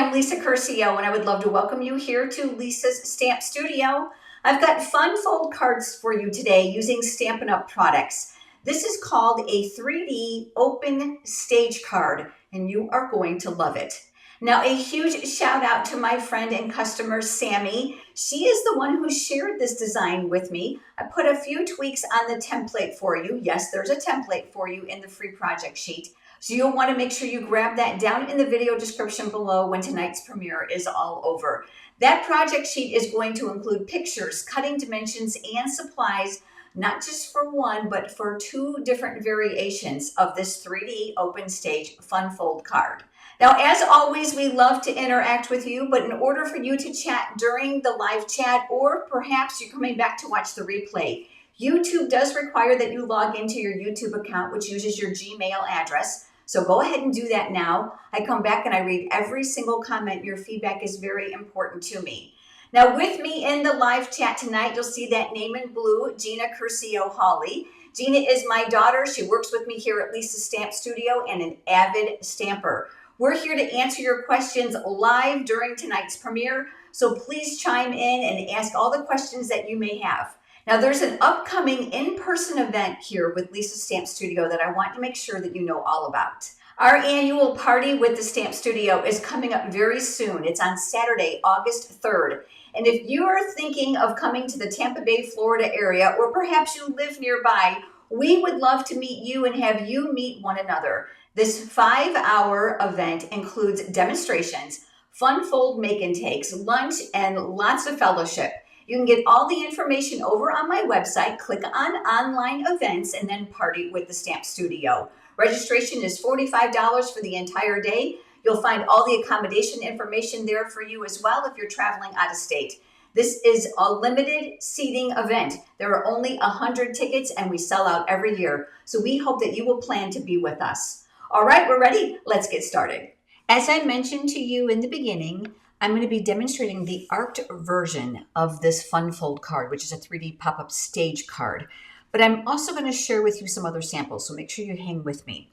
I'm Lisa Curcio, and I would love to welcome you here to Lisa's Stamp Studio. I've got fun fold cards for you today using Stampin' Up! Products. This is called a 3D open stage card, and you are going to love it. Now, a huge shout out to my friend and customer, Sami. She is the one who shared this design with me. I put a few tweaks on the template for you. Yes, there's a template for you in the free project sheet. So you'll want to make sure you grab that down in the video description below when tonight's premiere is all over. That project sheet is going to include pictures, cutting dimensions, and supplies, not just for one, but for two different variations of this 3D open stage fun fold card. Now, as always, we love to interact with you, but in order for you to chat during the live chat, or perhaps you're coming back to watch the replay, YouTube does require that you log into your YouTube account, which uses your Gmail address. So go ahead and do that now. I come back and I read every single comment. Your feedback is very important to me. Now, with me in the live chat tonight, you'll see that name in blue, Gina Curcio Hawley. Gina is my daughter. She works with me here at Lisa's Stamp Studio and an avid stamper. We're here to answer your questions live during tonight's premiere, so please chime in and ask all the questions that you may have. Now, there's an upcoming in-person event here with Lisa's Stamp Studio that I want to make sure that you know all about. Our annual party with the Stamp Studio is coming up very soon. It's on Saturday, August 3rd. And if you are thinking of coming to the Tampa Bay, Florida area, or perhaps you live nearby, we would love to meet you and have you meet one another. This 5-hour event includes demonstrations, fun fold make and takes, lunch, and lots of fellowship. You can get all the information over on my website. Click on online events and then party with the Stamp Studio. Registration is $45 for the entire day. You'll find all the accommodation information there for you as well if you're traveling out of state. This is a limited seating event. There are only 100 tickets and we sell out every year. So we hope that you will plan to be with us. All right, we're ready. Let's get started. As I mentioned to you in the beginning, I'm going to be demonstrating the art version of this fun fold card, which is a 3D pop-up stage card. But I'm also going to share with you some other samples, so make sure you hang with me.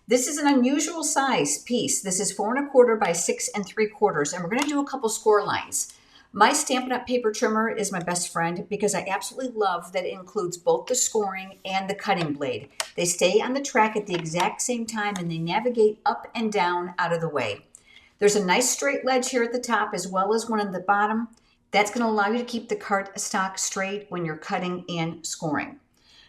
This is an unusual size piece. This is 4 1/4 by 6 3/4, and we're going to do a couple score lines. My Stampin' Up! Paper trimmer is my best friend because I absolutely love that it includes both the scoring and the cutting blade. They stay on the track at the exact same time and they navigate up and down out of the way. There's a nice straight ledge here at the top as well as one at the bottom. That's going to allow you to keep the cardstock straight when you're cutting and scoring.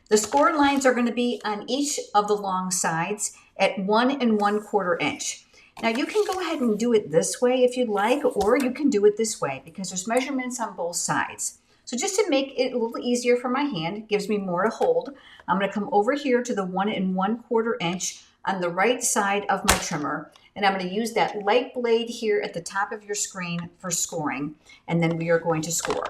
The score lines are going to be on each of the long sides at 1 1/4 inch. Now you can go ahead and do it this way if you'd like, or you can do it this way because there's measurements on both sides. So just to make it a little easier for my hand, it gives me more to hold, I'm going to come over here to the 1 1/4 inch on the right side of my trimmer. And I'm going to use that light blade here at the top of your screen for scoring. And then we are going to score.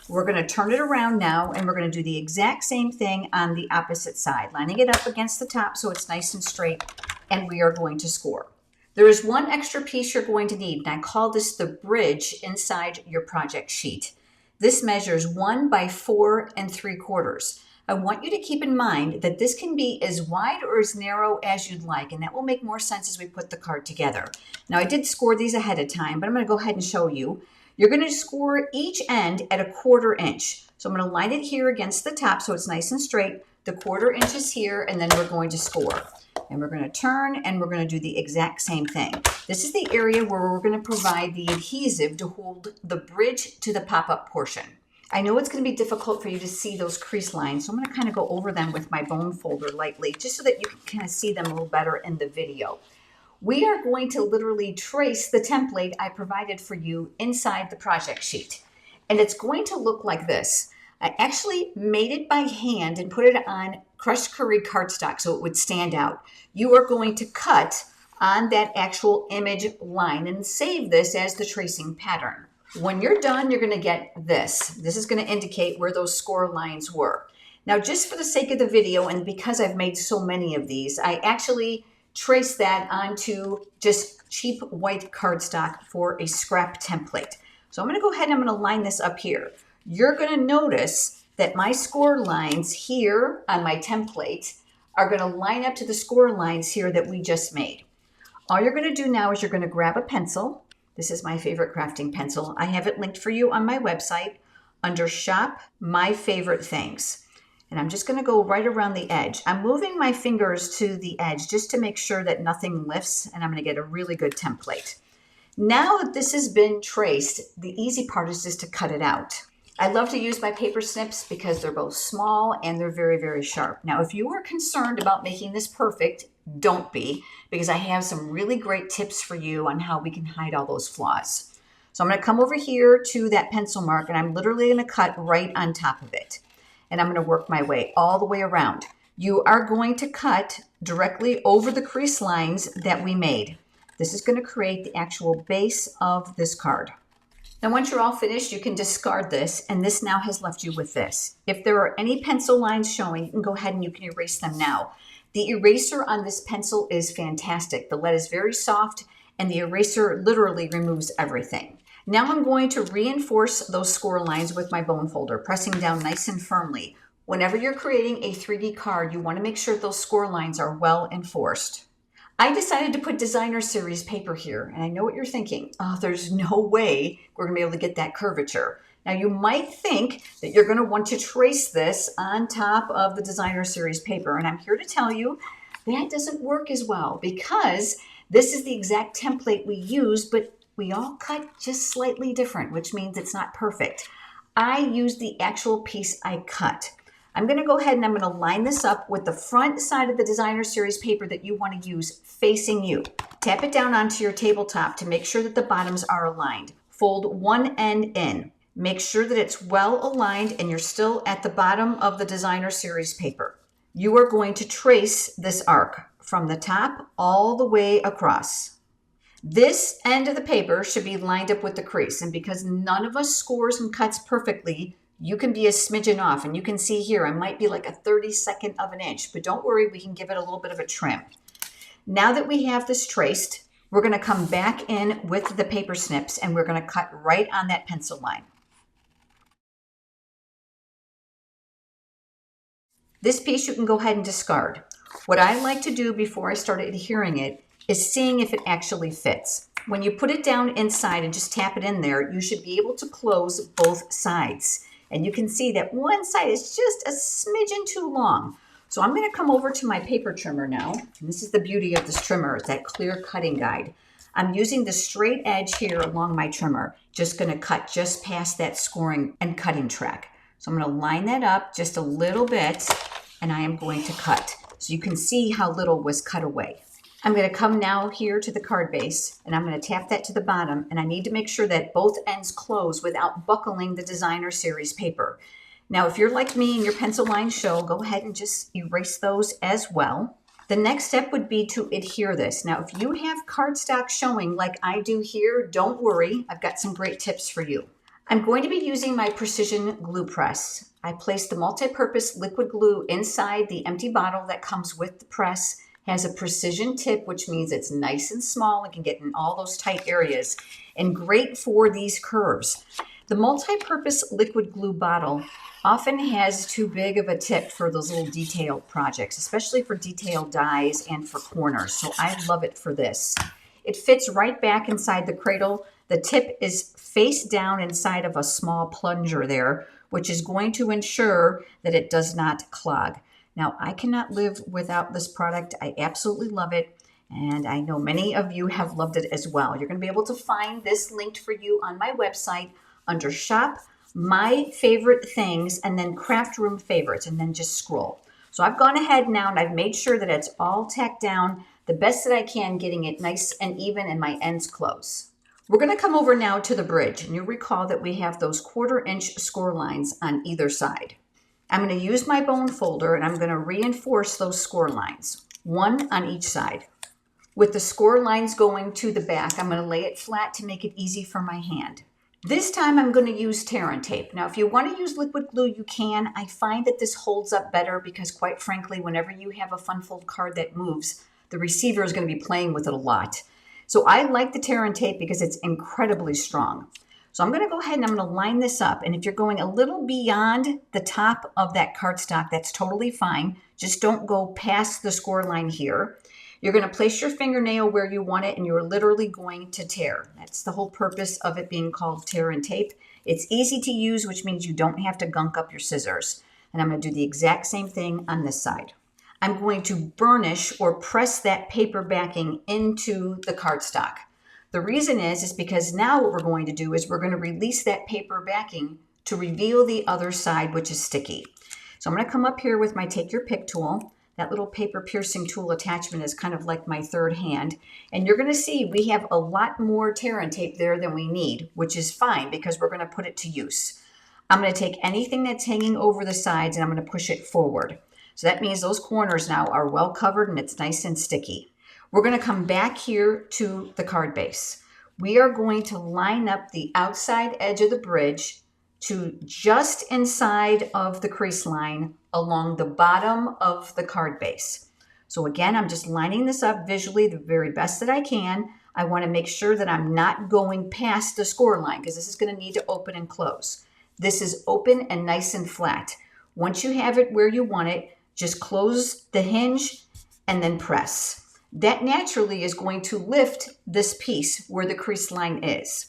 We're going to turn it around now and we're going to do the exact same thing on the opposite side, lining it up against the top so it's nice and straight. And we are going to score. There is one extra piece you're going to need, and I call this the bridge inside your project sheet. This measures 1 by 4 3/4. I want you to keep in mind that this can be as wide or as narrow as you'd like, and that will make more sense as we put the card together. Now, I did score these ahead of time, but I'm going to go ahead and show you. You're going to score each end at 1/4 inch. So I'm going to line it here against the top so it's nice and straight. The 1/4 inch is here, and then we're going to score. And we're going to turn, and we're going to do the exact same thing. This is the area where we're going to provide the adhesive to hold the bridge to the pop-up portion. I know it's going to be difficult for you to see those crease lines, so I'm going to kind of go over them with my bone folder lightly, just so that you can kind of see them a little better in the video. We are going to literally trace the template I provided for you inside the project sheet. And it's going to look like this. I actually made it by hand and put it on crushed curry cardstock so it would stand out. You are going to cut on that actual image line and save this as the tracing pattern. When you're done, you're going to get this. This is going to indicate where those score lines were. Now, just for the sake of the video, and because I've made so many of these, I actually traced that onto just cheap white cardstock for a scrap template. So I'm going to go ahead and I'm going to line this up here. You're going to notice that my score lines here on my template are going to line up to the score lines here that we just made. All you're going to do now is you're going to grab a pencil This is my favorite crafting pencil. I have it linked for you on my website under Shop My Favorite Things. And I'm just going to go right around the edge. I'm moving my fingers to the edge just to make sure that nothing lifts, and I'm going to get a really good template. Now that this has been traced, the easy part is just to cut it out. I love to use my paper snips because they're both small and they're very, very sharp. Now, if you are concerned about making this perfect, don't be, because I have some really great tips for you on how we can hide all those flaws. So I'm going to come over here to that pencil mark, and I'm literally going to cut right on top of it. And I'm going to work my way all the way around. You are going to cut directly over the crease lines that we made. This is going to create the actual base of this card. Now, once you're all finished, you can discard this, and this now has left you with this. If there are any pencil lines showing, you can go ahead and you can erase them now. The eraser on this pencil is fantastic. The lead is very soft, and the eraser literally removes everything. Now I'm going to reinforce those score lines with my bone folder, pressing down nice and firmly. Whenever you're creating a 3D card, you want to make sure those score lines are well enforced. I decided to put designer series paper here, and I know what you're thinking. Oh, there's no way we're going to be able to get that curvature. Now, you might think that you're going to want to trace this on top of the designer series paper, and I'm here to tell you that doesn't work as well because this is the exact template we use, but we all cut just slightly different, which means it's not perfect. I use the actual piece I cut. I'm going to go ahead and I'm going to line this up with the front side of the designer series paper that you want to use facing you. Tap it down onto your tabletop to make sure that the bottoms are aligned. Fold one end in. Make sure that it's well aligned and you're still at the bottom of the designer series paper. You are going to trace this arc from the top all the way across. This end of the paper should be lined up with the crease, and because none of us scores and cuts perfectly, you can be a smidgen off, and you can see here I might be like a 32nd of an inch, but don't worry, we can give it a little bit of a trim. Now that we have this traced, we're going to come back in with the paper snips and we're going to cut right on that pencil line. This piece you can go ahead and discard. What I like to do before I start adhering it is seeing if it actually fits. When you put it down inside and just tap it in there, you should be able to close both sides. And you can see that one side is just a smidgen too long. So I'm going to come over to my paper trimmer now. And this is the beauty of this trimmer, it's that clear cutting guide. I'm using the straight edge here along my trimmer, just going to cut just past that scoring and cutting track. So I'm going to line that up just a little bit, and I am going to cut. So you can see how little was cut away. I'm going to come now here to the card base, and I'm going to tap that to the bottom, and I need to make sure that both ends close without buckling the designer series paper. Now, if you're like me and your pencil lines show, go ahead and just erase those as well. The next step would be to adhere this. Now, if you have cardstock showing like I do here, don't worry, I've got some great tips for you. I'm going to be using my precision glue press. I place the multi-purpose liquid glue inside the empty bottle that comes with the press. Has a precision tip, which means it's nice and small and can get in all those tight areas, and great for these curves. The multi-purpose liquid glue bottle often has too big of a tip for those little detailed projects, especially for detailed dies and for corners, so I love it for this. It fits right back inside the cradle. The tip is face down inside of a small plunger there, which is going to ensure that it does not clog. Now, I cannot live without this product. I absolutely love it, and I know many of you have loved it as well. You're going to be able to find this linked for you on my website under Shop My Favorite Things and then Craft Room Favorites, and then just scroll. So I've gone ahead now and I've made sure that it's all tacked down the best that I can, getting it nice and even and my ends close. We're going to come over now to the bridge, and you'll recall that we have those 1/4 inch score lines on either side. I'm going to use my bone folder and I'm going to reinforce those score lines, one on each side. With the score lines going to the back, I'm going to lay it flat to make it easy for my hand. This time I'm going to use tear and tape. Now, if you want to use liquid glue, you can. I find that this holds up better because, quite frankly, whenever you have a fun fold card that moves, the receiver is going to be playing with it a lot. So I like the tear and tape because it's incredibly strong. So I'm going to go ahead and I'm going to line this up. And if you're going a little beyond the top of that cardstock, that's totally fine. Just don't go past the score line here. You're going to place your fingernail where you want it, and you're literally going to tear. That's the whole purpose of it being called tear and tape. It's easy to use, which means you don't have to gunk up your scissors. And I'm going to do the exact same thing on this side. I'm going to burnish or press that paper backing into the cardstock. The reason is because now what we're going to do is we're going to release that paper backing to reveal the other side, which is sticky. So I'm going to come up here with my Take Your Pick tool. That little paper piercing tool attachment is kind of like my third hand. And you're going to see we have a lot more tear and tape there than we need, which is fine because we're going to put it to use. I'm going to take anything that's hanging over the sides and I'm going to push it forward. So that means those corners now are well covered and it's nice and sticky. We're going to come back here to the card base. We are going to line up the outside edge of the bridge to just inside of the crease line along the bottom of the card base. So again, I'm just lining this up visually the very best that I can. I want to make sure that I'm not going past the score line because this is going to need to open and close. This is open and nice and flat. Once you have it where you want it, just close the hinge and then press. That naturally is going to lift this piece where the crease line is.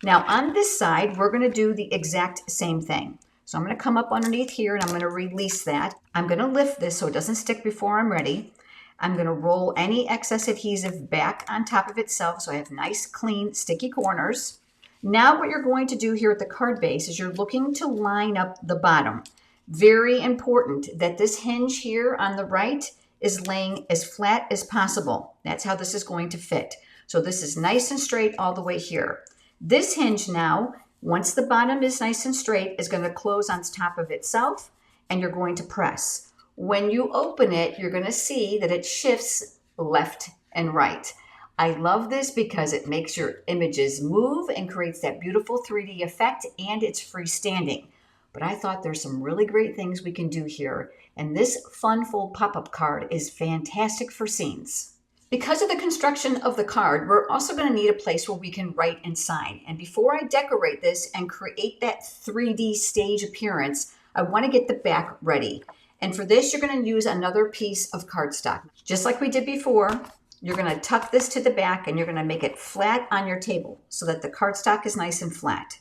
Now on this side, we're going to do the exact same thing. So I'm going to come up underneath here and I'm going to release that. I'm going to lift this so it doesn't stick before I'm ready. I'm going to roll any excess adhesive back on top of itself so I have nice, clean, sticky corners. Now what you're going to do here at the card base is you're looking to line up the bottom. Very important that this hinge here on the right is laying as flat as possible. That's how this is going to fit. So this is nice and straight all the way here. This hinge now, once the bottom is nice and straight, is going to close on top of itself and you're going to press. When you open it, you're going to see that it shifts left and right. I love this because it makes your images move and creates that beautiful 3D effect, and it's freestanding. But I thought there's some really great things we can do here, and this fun fold pop-up card is fantastic for scenes. Because of the construction of the card, we're also going to need a place where we can write and sign. And before I decorate this and create that 3D stage appearance, I want to get the back ready. And for this, you're going to use another piece of cardstock. Just like we did before, you're going to tuck this to the back and you're going to make it flat on your table so that the cardstock is nice and flat.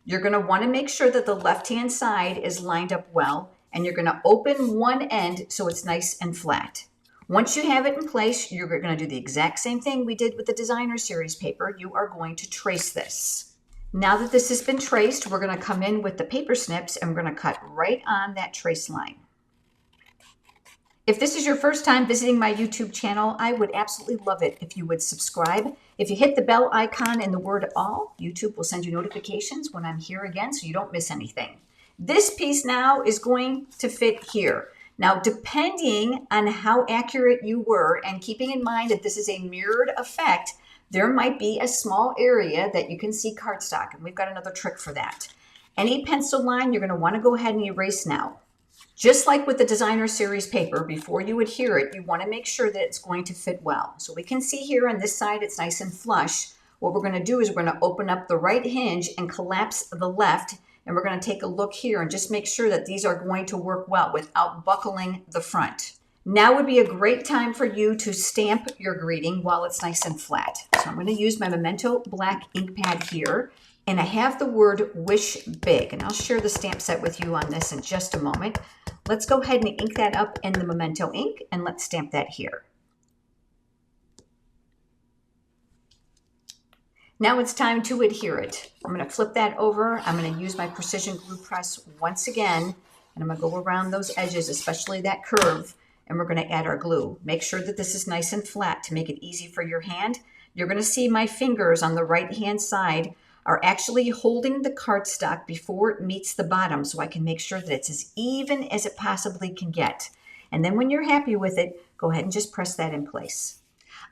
You're going to want to make sure that the left-hand side is lined up well, and you're going to open one end so it's nice and flat. Once you have it in place, you're going to do the exact same thing we did with the designer series paper. You are going to trace this. Now that this has been traced, we're going to come in with the paper snips and we're going to cut right on that trace line. If this is your first time visiting my YouTube channel, I would absolutely love it if you would subscribe. If you hit the bell icon and the word all, YouTube will send you notifications when I'm here again so you don't miss anything. This piece now is going to fit here. Now, depending on how accurate you were, and keeping in mind that this is a mirrored effect, there might be a small area that you can see cardstock, and we've got another trick for that. Any pencil line, you're going to want to go ahead and erase now. Just like with the designer series paper, before you adhere it, you want to make sure that it's going to fit well. So we can see here on this side, it's nice and flush. What we're going to do is we're going to open up the right hinge and collapse the left. And we're going to take a look here and just make sure that these are going to work well without buckling the front. Now would be a great time for you to stamp your greeting while it's nice and flat. So I'm going to use my Memento black ink pad here. And I have the word Wish Big. And I'll share the stamp set with you on this in just a moment. Let's go ahead and ink that up in the Memento ink and let's stamp that here. Now it's time to adhere it. I'm going to flip that over. I'm going to use my precision glue press once again, and I'm going to go around those edges, especially that curve, and we're going to add our glue. Make sure that this is nice and flat to make it easy for your hand. You're going to see my fingers on the right-hand side are actually holding the cardstock before it meets the bottom so I can make sure that it's as even as it possibly can get. And then when you're happy with it, go ahead and just press that in place.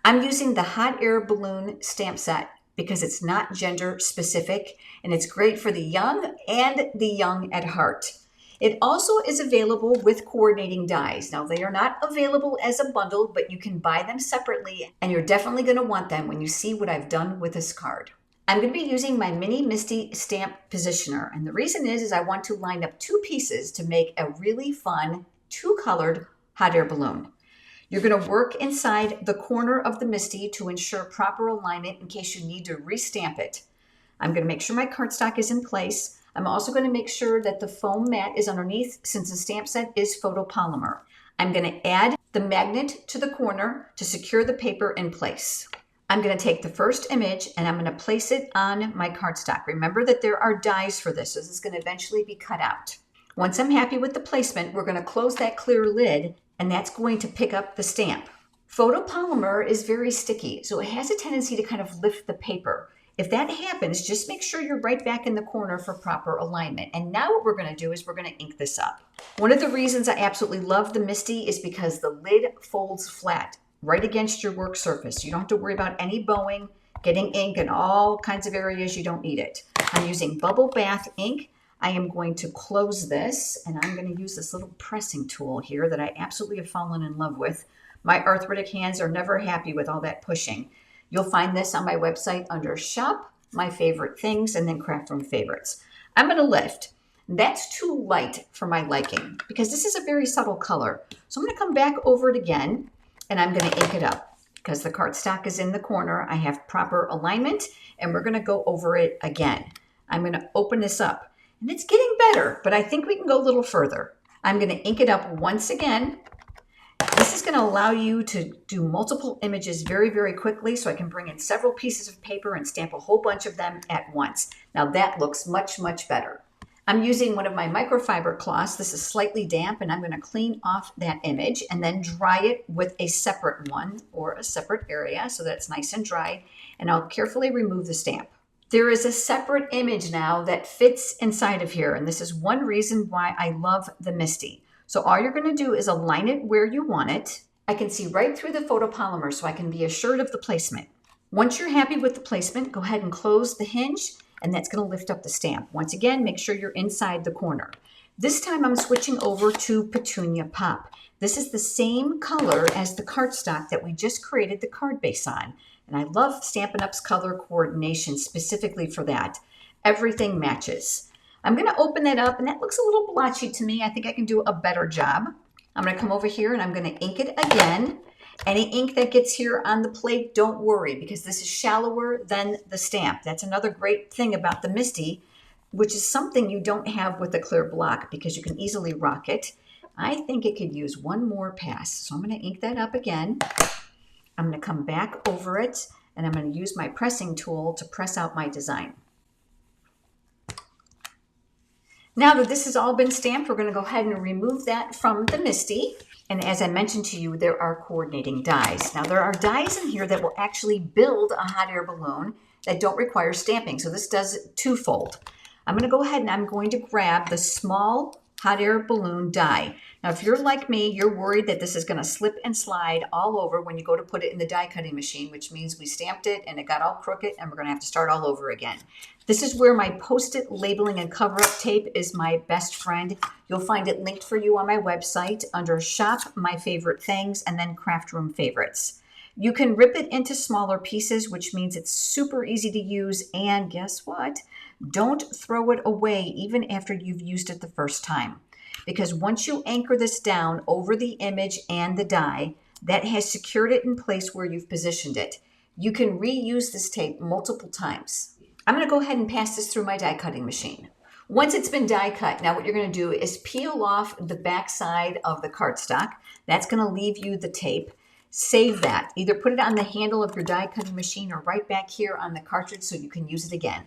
I'm using the hot air balloon stamp set because it's not gender specific and it's great for the young and the young at heart. It also is available with coordinating dies. Now they are not available as a bundle, but you can buy them separately and you're definitely going to want them when you see what I've done with this card. I'm going to be using my Mini Misty stamp positioner, and the reason is I want to line up two pieces to make a really fun two-colored hot air balloon. You're going to work inside the corner of the MISTI to ensure proper alignment in case you need to restamp it. I'm going to make sure my cardstock is in place. I'm also going to make sure that the foam mat is underneath since the stamp set is photopolymer. I'm going to add the magnet to the corner to secure the paper in place. I'm going to take the first image and I'm going to place it on my cardstock. Remember that there are dies for this, so this is going to eventually be cut out. Once I'm happy with the placement, we're going to close that clear lid and that's going to pick up the stamp. Photopolymer is very sticky, so it has a tendency to kind of lift the paper. If that happens, just make sure you're right back in the corner for proper alignment. And now what we're going to do is we're going to ink this up. One of the reasons I absolutely love the MISTI is because the lid folds flat right against your work surface. You don't have to worry about any bowing, getting ink in all kinds of areas you don't need it. I'm using bubble bath ink. I am going to close this and I'm going to use this little pressing tool here that I absolutely have fallen in love with. My arthritic hands are never happy with all that pushing. You'll find this on my website under Shop, My Favorite Things, and then Craft Room Favorites. I'm going to lift. That's too light for my liking because this is a very subtle color. So I'm going to come back over it again and I'm going to ink it up because the cardstock is in the corner. I have proper alignment and we're going to go over it again. I'm going to open this up and it's getting better, but I think we can go a little further. I'm going to ink it up once again. This is going to allow you to do multiple images very, very quickly so I can bring in several pieces of paper and stamp a whole bunch of them at once. Now that looks much, much better. I'm using one of my microfiber cloths. This is slightly damp and I'm going to clean off that image and then dry it with a separate one or a separate area so that it's nice and dry, and I'll carefully remove the stamp. There is a separate image now that fits inside of here, and this is one reason why I love the MISTI. So all you're going to do is align it where you want it. I can see right through the photopolymer so I can be assured of the placement. Once you're happy with the placement, go ahead and close the hinge and that's going to lift up the stamp. Once again, make sure you're inside the corner. This time I'm switching over to Petunia Pop. This is the same color as the cardstock that we just created the card base on. And I love Stampin' Up's color coordination specifically for that. Everything matches. I'm going to open that up and that looks a little blotchy to me. I think I can do a better job. I'm going to come over here and I'm going to ink it again. Any ink that gets here on the plate, don't worry because this is shallower than the stamp. That's another great thing about the MISTI, which is something you don't have with a clear block because you can easily rock it. I think it could use one more pass. So I'm going to ink that up again. I'm going to come back over it and I'm going to use my pressing tool to press out my design. Now that this has all been stamped, we're going to go ahead and remove that from the MISTI. And as I mentioned to you, there are coordinating dies. Now there are dies in here that will actually build a hot air balloon that don't require stamping. So this does twofold. I'm going to go ahead and I'm going to grab the small hot air balloon die. Now if you're like me, you're worried that this is going to slip and slide all over when you go to put it in the die cutting machine, which means we stamped it and it got all crooked and we're going to have to start all over again. This is where my post-it labeling and cover-up tape is my best friend. You'll find it linked for you on my website under Shop, My Favorite Things, and then Craft Room Favorites. You can rip it into smaller pieces, which means it's super easy to use, and guess what? Don't throw it away even after you've used it the first time. Because once you anchor this down over the image and the die, that has secured it in place where you've positioned it. You can reuse this tape multiple times. I'm going to go ahead and pass this through my die cutting machine. Once it's been die cut, now what you're going to do is peel off the back side of the cardstock. That's going to leave you the tape. Save that. Either put it on the handle of your die cutting machine or right back here on the cartridge so you can use it again.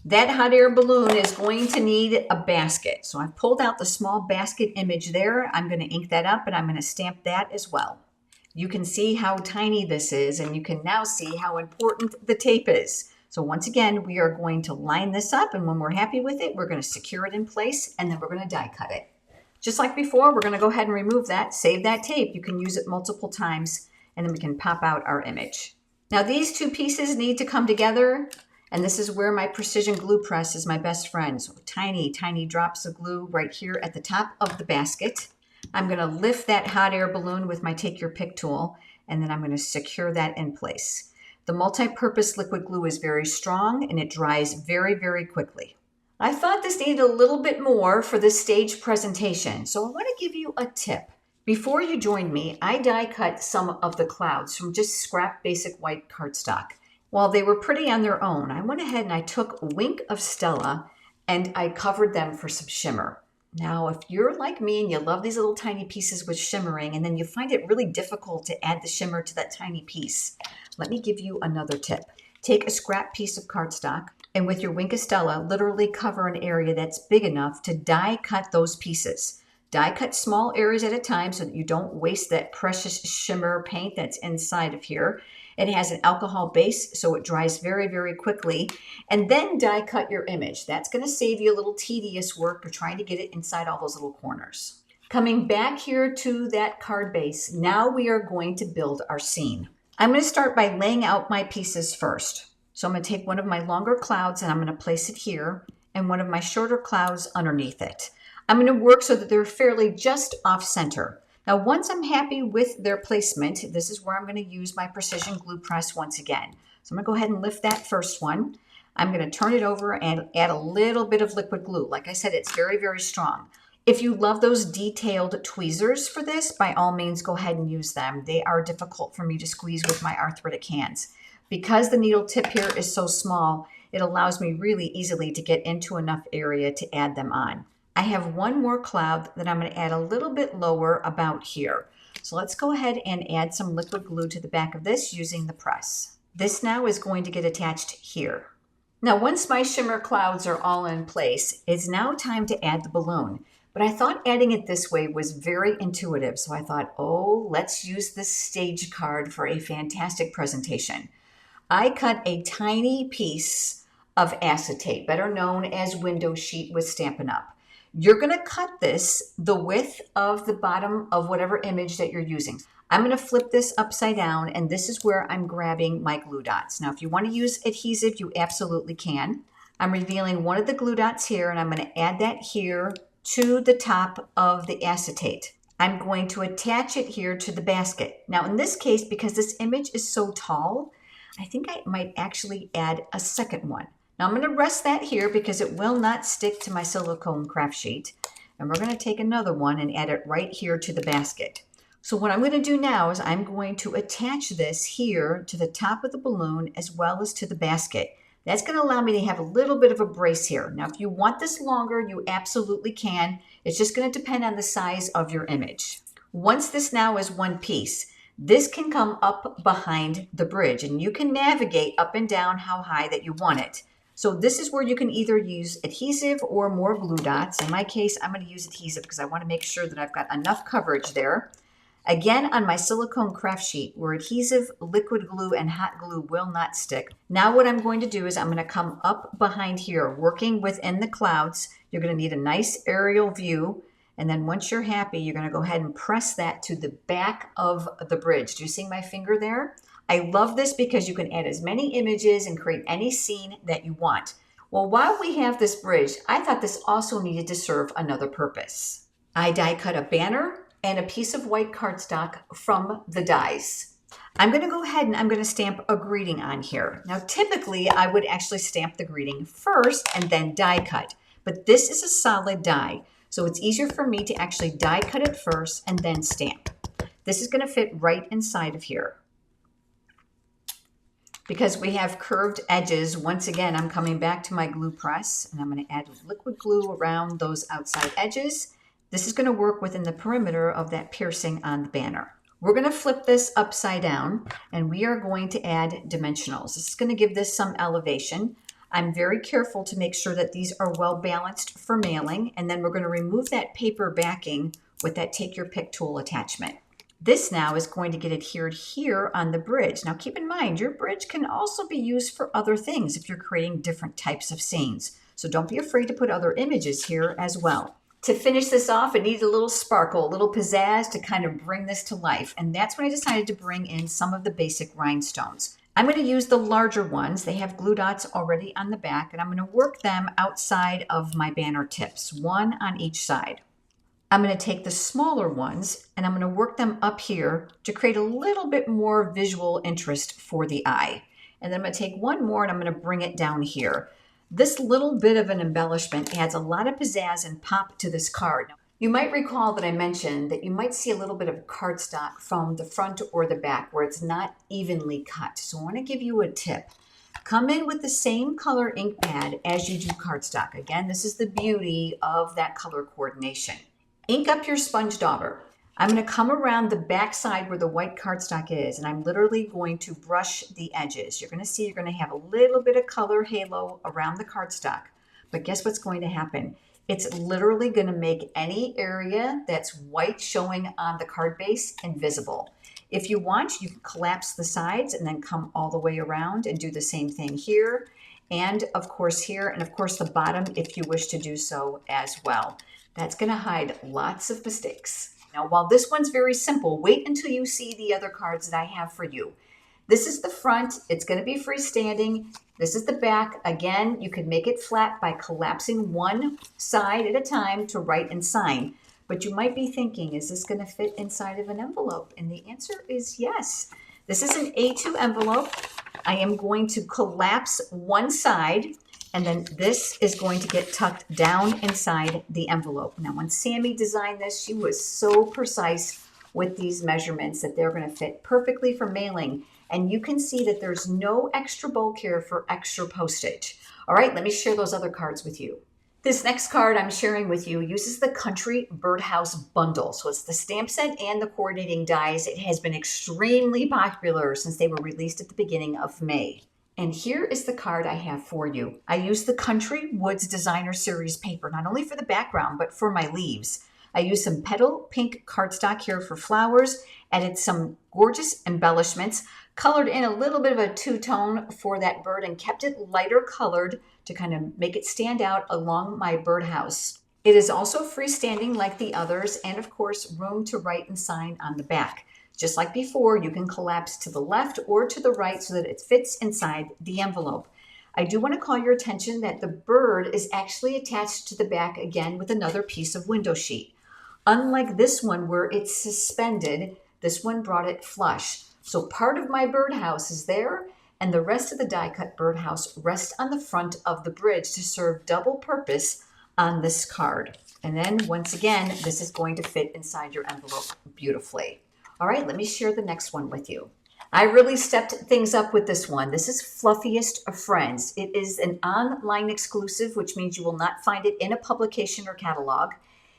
That hot air balloon is going to need a basket. So I've pulled out the small basket image there. I'm going to ink that up and I'm going to stamp that as well. You can see how tiny this is and you can now see how important the tape is. So once again, we are going to line this up and when we're happy with it, we're going to secure it in place and then we're going to die cut it. Just like before, we're going to go ahead and remove that, save that tape. You can use it multiple times and then we can pop out our image. Now these two pieces need to come together and this is where my precision glue press is my best friend. So tiny, tiny drops of glue right here at the top of the basket. I'm going to lift that hot air balloon with my Take Your Pick tool and then I'm going to secure that in place. The multi-purpose liquid glue is very strong and it dries very, very quickly. I thought this needed a little bit more for this stage presentation, so I want to give you a tip. Before you joined me, I die cut some of the clouds from just scrap basic white cardstock. While they were pretty on their own, I went ahead and I took Wink of Stella and I covered them for some shimmer. Now, if you're like me and you love these little tiny pieces with shimmering and then you find it really difficult to add the shimmer to that tiny piece, let me give you another tip. Take a scrap piece of cardstock and with your Wink of Stella, literally cover an area that's big enough to die cut those pieces. Die cut small areas at a time so that you don't waste that precious shimmer paint that's inside of here. It has an alcohol base, so it dries very, very quickly. And then die cut your image. That's going to save you a little tedious work of trying to get it inside all those little corners. Coming back here to that card base, now we are going to build our scene. I'm going to start by laying out my pieces first. So I'm going to take one of my longer clouds and I'm going to place it here and one of my shorter clouds underneath it. I'm going to work so that they're fairly just off center. Now, once I'm happy with their placement, this is where I'm going to use my precision glue press once again. So I'm going to go ahead and lift that first one. I'm going to turn it over and add a little bit of liquid glue. Like I said, it's very, very strong. If you love those detailed tweezers for this, by all means, go ahead and use them. They are difficult for me to squeeze with my arthritic hands. Because the needle tip here is so small, it allows me really easily to get into enough area to add them on. I have one more cloud that I'm going to add a little bit lower about here. So let's go ahead and add some liquid glue to the back of this using the press. This now is going to get attached here. Now, once my shimmer clouds are all in place, it's now time to add the balloon. But I thought adding it this way was very intuitive. So I thought, oh, let's use this stage card for a fantastic presentation. I cut a tiny piece of acetate, better known as window sheet with Stampin' Up. You're going to cut this the width of the bottom of whatever image that you're using. I'm going to flip this upside down, and this is where I'm grabbing my glue dots. Now, if you want to use adhesive, you absolutely can. I'm revealing one of the glue dots here, and I'm going to add that here to the top of the acetate. I'm going to attach it here to the basket. Now, in this case, because this image is so tall, I think I might actually add a second one. Now I'm going to rest that here because it will not stick to my silicone craft sheet. And we're going to take another one and add it right here to the basket. So what I'm going to do now is I'm going to attach this here to the top of the balloon as well as to the basket. That's going to allow me to have a little bit of a brace here. Now if you want this longer, you absolutely can. It's just going to depend on the size of your image. Once this now is one piece, this can come up behind the bridge and you can navigate up and down how high that you want it. So this is where you can either use adhesive or more glue dots. In my case, I'm going to use adhesive because I want to make sure that I've got enough coverage there. Again, on my silicone craft sheet, where adhesive, liquid glue, and hot glue will not stick. Now what I'm going to do is I'm going to come up behind here, working within the clouds. You're going to need a nice aerial view. And then once you're happy, you're going to go ahead and press that to the back of the bridge. Do you see my finger there? I love this because you can add as many images and create any scene that you want. Well, while we have this bridge, I thought this also needed to serve another purpose. I die cut a banner and a piece of white cardstock from the dies. I'm going to go ahead and I'm going to stamp a greeting on here. Now, typically, I would actually stamp the greeting first and then die cut. But this is a solid die, so it's easier for me to actually die cut it first and then stamp. This is going to fit right inside of here. Because we have curved edges, once again, I'm coming back to my glue press and I'm going to add liquid glue around those outside edges. This is going to work within the perimeter of that piercing on the banner. We're going to flip this upside down and we are going to add dimensionals. This is going to give this some elevation. I'm very careful to make sure that these are well balanced for mailing, and then we're going to remove that paper backing with that take your pick tool attachment. This now is going to get adhered here on the bridge. Now keep in mind, your bridge can also be used for other things if you're creating different types of scenes. So don't be afraid to put other images here as well. To finish this off, it needs a little sparkle, a little pizzazz to kind of bring this to life. And that's when I decided to bring in some of the basic rhinestones. I'm going to use the larger ones. They have glue dots already on the back, and I'm going to work them outside of my banner tips, one on each side. I'm going to take the smaller ones and I'm going to work them up here to create a little bit more visual interest for the eye. And then I'm going to take one more and I'm going to bring it down here. This little bit of an embellishment adds a lot of pizzazz and pop to this card. You might recall that I mentioned that you might see a little bit of cardstock from the front or the back where it's not evenly cut. So I want to give you a tip. Come in with the same color ink pad as you do cardstock. Again, this is the beauty of that color coordination. Ink up your sponge dauber. I'm going to come around the back side where the white cardstock is, and I'm literally going to brush the edges. You're going to see you're going to have a little bit of color halo around the cardstock. But guess what's going to happen? It's literally going to make any area that's white showing on the card base invisible. If you want, you can collapse the sides and then come all the way around and do the same thing here. And of course here, and of course the bottom if you wish to do so as well. That's going to hide lots of mistakes. Now, while this one's very simple, wait until you see the other cards that I have for you. This is the front. It's going to be freestanding. This is the back. Again, you can make it flat by collapsing one side at a time to write and sign. But you might be thinking, is this going to fit inside of an envelope? And the answer is yes. This is an A2 envelope. I am going to collapse one side, and then this is going to get tucked down inside the envelope. Now, when Sami designed this, she was so precise with these measurements that they're going to fit perfectly for mailing. And you can see that there's no extra bulk here for extra postage. All right, let me share those other cards with you. This next card I'm sharing with you uses the Country Birdhouse Bundle. So it's the stamp set and the coordinating dies. It has been extremely popular since they were released at the beginning of May. And here is the card I have for you. I used the Country Woods Designer Series paper, not only for the background, but for my leaves. I used some petal pink cardstock here for flowers, added some gorgeous embellishments, colored in a little bit of a two-tone for that bird, and kept it lighter colored to kind of make it stand out along my birdhouse. It is also freestanding like the others, and of course, room to write and sign on the back. Just like before, you can collapse to the left or to the right so that it fits inside the envelope. I do want to call your attention that the bird is actually attached to the back again with another piece of window sheet. Unlike this one where it's suspended, this one brought it flush. So part of my birdhouse is there, and the rest of the die-cut birdhouse rests on the front of the bridge to serve double purpose on this card. And then once again, this is going to fit inside your envelope beautifully. All right, let me share the next one with you. I really stepped things up with this one. This is Fluffiest of Friends. It is an online exclusive, which means you will not find it in a publication or catalog.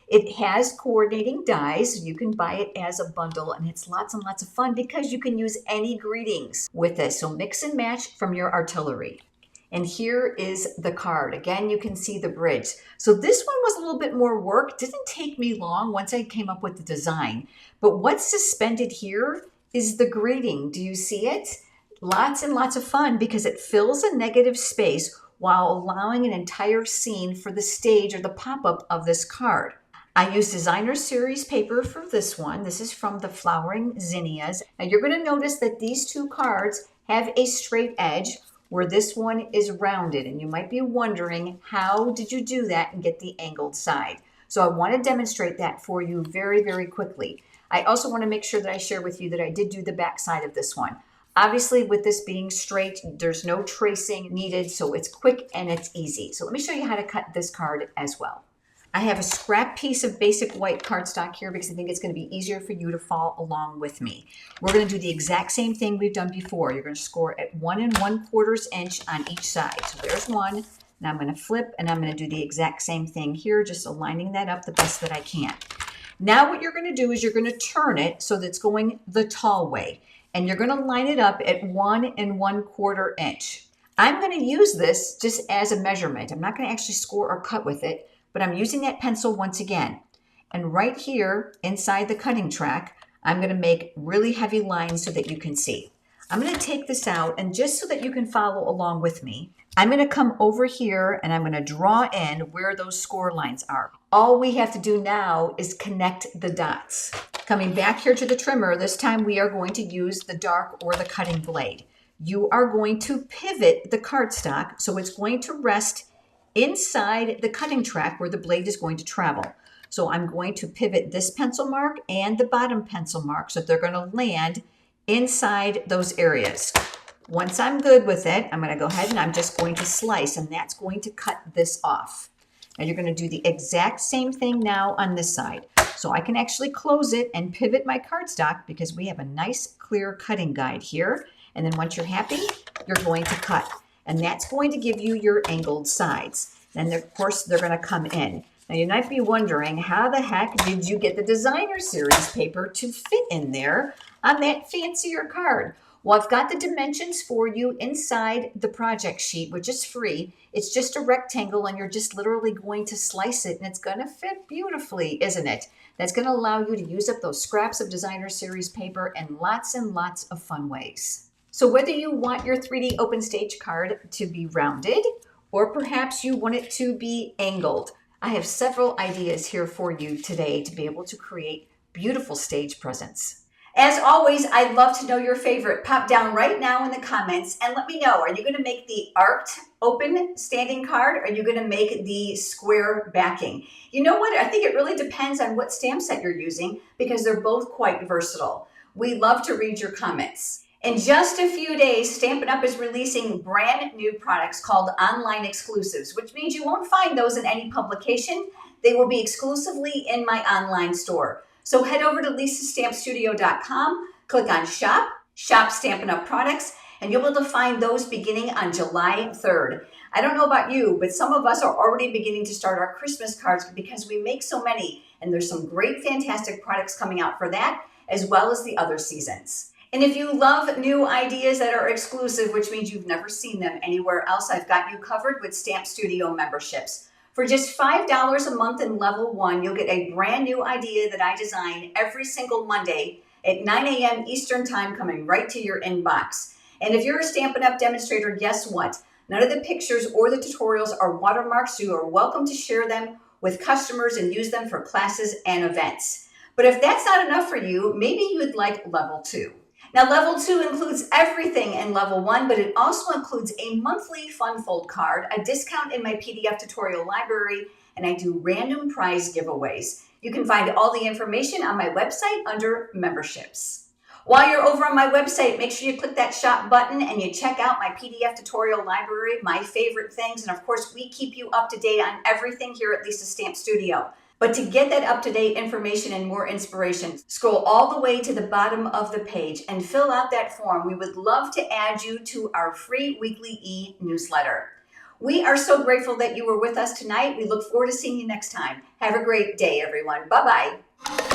It has coordinating dies. You can buy it as a bundle, and it's lots and lots of fun because you can use any greetings with this. So mix and match from your artillery. And here is the card. Again, you can see the bridge. So this one was a little bit more work. Didn't take me long once I came up with the design. But what's suspended here is the greeting. Do you see it? Lots and lots of fun because it fills a negative space while allowing an entire scene for the stage or the pop-up of this card. I use designer series paper for this one. This is from the Flowering Zinnias. And you're going to notice that these two cards have a straight edge where this one is rounded. And you might be wondering, how did you do that and get the angled side? So I want to demonstrate that for you very, very quickly. I also want to make sure that I share with you that I did do the back side of this one. Obviously, with this being straight, there's no tracing needed, so it's quick and it's easy. So let me show you how to cut this card as well. I have a scrap piece of basic white cardstock here because I think it's going to be easier for you to follow along with me. We're going to do the exact same thing we've done before. You're going to score at 1 1/4 inch on each side. So there's one. Now I'm going to flip and I'm going to do the exact same thing here, just aligning that up the best that I can. Now what you're going to do is you're going to turn it so that it's going the tall way. And you're going to line it up at 1 1/4 inch. I'm going to use this just as a measurement. I'm not going to actually score or cut with it, but I'm using that pencil once again. And right here inside the cutting track, I'm going to make really heavy lines so that you can see. I'm going to take this out, and just so that you can follow along with me, I'm going to come over here and I'm going to draw in where those score lines are. All we have to do now is connect the dots. Coming back here to the trimmer, this time we are going to use the dark or the cutting blade. You are going to pivot the cardstock so it's going to rest inside the cutting track where the blade is going to travel. So I'm going to pivot this pencil mark and the bottom pencil mark so they're going to land inside those areas. Once I'm good with it, I'm going to go ahead and I'm just going to slice, and that's going to cut this off. And you're going to do the exact same thing now on this side. So I can actually close it and pivot my cardstock because we have a nice clear cutting guide here. And then once you're happy, you're going to cut. And that's going to give you your angled sides. And of course, they're going to come in. Now you might be wondering, how the heck did you get the designer series paper to fit in there on that fancier card? Well, I've got the dimensions for you inside the project sheet, which is free. It's just a rectangle and you're just literally going to slice it and it's going to fit beautifully, isn't it? That's going to allow you to use up those scraps of designer series paper in lots and lots of fun ways. So whether you want your 3D open stage card to be rounded or perhaps you want it to be angled, I have several ideas here for you today to be able to create beautiful stage presents. As always, I'd love to know your favorite. Pop down right now in the comments and let me know. Are you going to make the arced open standing card? Or are you going to make the square backing? You know what? I think it really depends on what stamp set you're using because they're both quite versatile. We love to read your comments. In just a few days, Stampin' Up! Is releasing brand new products called online exclusives, which means you won't find those in any publication. They will be exclusively in my online store. So head over to lisastampstudio.com, click on Shop, Shop Stampin' Up! Products, and you'll be able to find those beginning on July 3rd. I don't know about you, but some of us are already beginning to start our Christmas cards because we make so many, and there's some great, fantastic products coming out for that, as well as the other seasons. And if you love new ideas that are exclusive, which means you've never seen them anywhere else, I've got you covered with Stamp Studio memberships. For just $5 a month in level 1, you'll get a brand new idea that I design every single Monday at 9 a.m. Eastern Time coming right to your inbox. And if you're a Stampin' Up! Demonstrator, guess what? None of the pictures or the tutorials are watermarked, so you are welcome to share them with customers and use them for classes and events. But if that's not enough for you, maybe you'd like level 2. Now, level 2 includes everything in level 1, but it also includes a monthly fun fold card, a discount in my PDF tutorial library, and I do random prize giveaways. You can find all the information on my website under memberships. While you're over on my website, make sure you click that shop button and you check out my PDF tutorial library, my favorite things, and of course, we keep you up to date on everything here at Lisa Stamp Studio. But to get that up-to-date information and more inspiration, scroll all the way to the bottom of the page and fill out that form. We would love to add you to our free weekly e-newsletter. We are so grateful that you were with us tonight. We look forward to seeing you next time. Have a great day, everyone. Bye-bye.